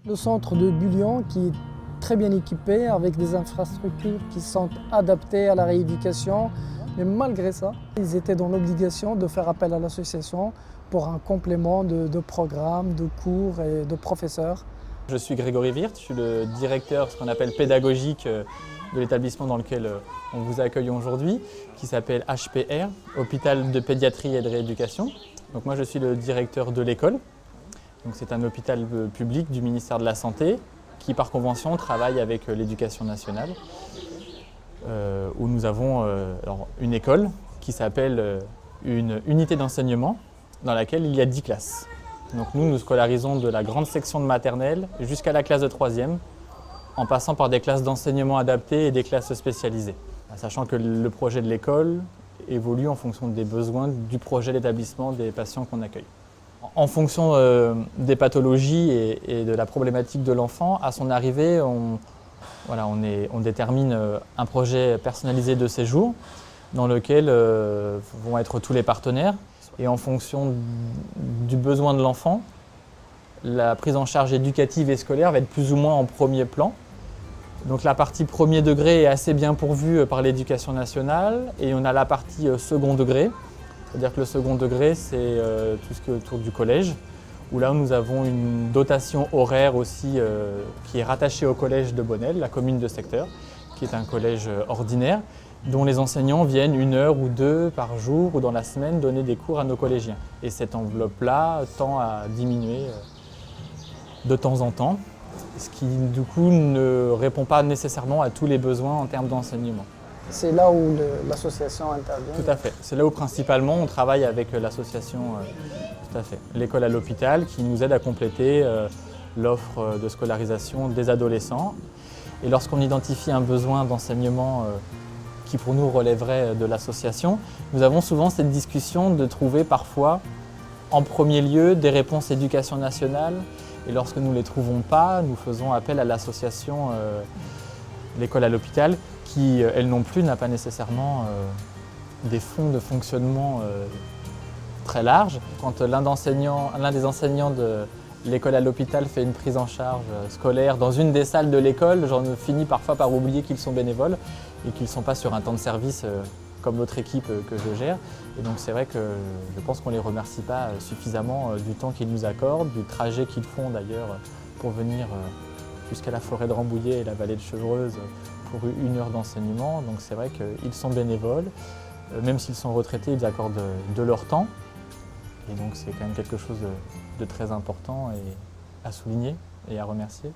Le centre de Bullion qui est très bien équipé avec des infrastructures qui sont adaptées à la rééducation. Mais malgré ça, ils étaient dans l'obligation de faire appel à l'association pour un complément de programmes, de cours et de professeurs. Je suis Grégory Wirth, je suis le directeur, ce qu'on appelle pédagogique, de l'établissement dans lequel on vous accueille aujourd'hui, qui s'appelle HPR, Hôpital de pédiatrie et de rééducation. Donc moi je suis le directeur de l'école. Donc c'est un hôpital public du ministère de la Santé qui par convention travaille avec l'éducation nationale, où nous avons une école qui s'appelle une unité d'enseignement dans laquelle il y a 10 classes. Donc nous scolarisons de la grande section de maternelle jusqu'à la classe de 3e, en passant par des classes d'enseignement adaptées et des classes spécialisées. Sachant que le projet de l'école évolue en fonction des besoins du projet d'établissement des patients qu'on accueille. En fonction des pathologies et de la problématique de l'enfant, à son arrivée, on détermine un projet personnalisé de séjour dans lequel vont être tous les partenaires. Et en fonction du besoin de l'enfant, la prise en charge éducative et scolaire va être plus ou moins en premier plan. Donc la partie premier degré est assez bien pourvue par l'éducation nationale et on a la partie second degré. C'est-à-dire que le second degré, c'est tout ce qui est autour du collège, où là nous avons une dotation horaire aussi qui est rattachée au collège de Bonnel, la commune de secteur, qui est un collège ordinaire, dont les enseignants viennent 1 heure ou 2 par jour ou dans la semaine donner des cours à nos collégiens. Et cette enveloppe-là tend à diminuer de temps en temps, ce qui du coup ne répond pas nécessairement à tous les besoins en termes d'enseignement. C'est là où l'association intervient. Tout à fait. C'est là où principalement on travaille avec l'association, tout à fait, l'école à l'hôpital, qui nous aide à compléter l'offre de scolarisation des adolescents. Et lorsqu'on identifie un besoin d'enseignement qui pour nous relèverait de l'association, nous avons souvent cette discussion de trouver parfois en premier lieu des réponses éducation nationale. Et lorsque nous ne les trouvons pas, nous faisons appel à l'association l'école à l'hôpital, qui, elle non plus, n'a pas nécessairement des fonds de fonctionnement très larges. Quand l'un des enseignants de l'école à l'hôpital fait une prise en charge scolaire dans une des salles de l'école, j'en finis parfois par oublier qu'ils sont bénévoles et qu'ils ne sont pas sur un temps de service comme l'autre équipe que je gère. Et donc c'est vrai que je pense qu'on ne les remercie pas suffisamment du temps qu'ils nous accordent, du trajet qu'ils font d'ailleurs pour venir jusqu'à la forêt de Rambouillet et la vallée de Chevreuse pour 1 heure d'enseignement. Donc c'est vrai qu'ils sont bénévoles, même s'ils sont retraités, ils accordent de leur temps. Et donc c'est quand même quelque chose de très important et à souligner et à remercier.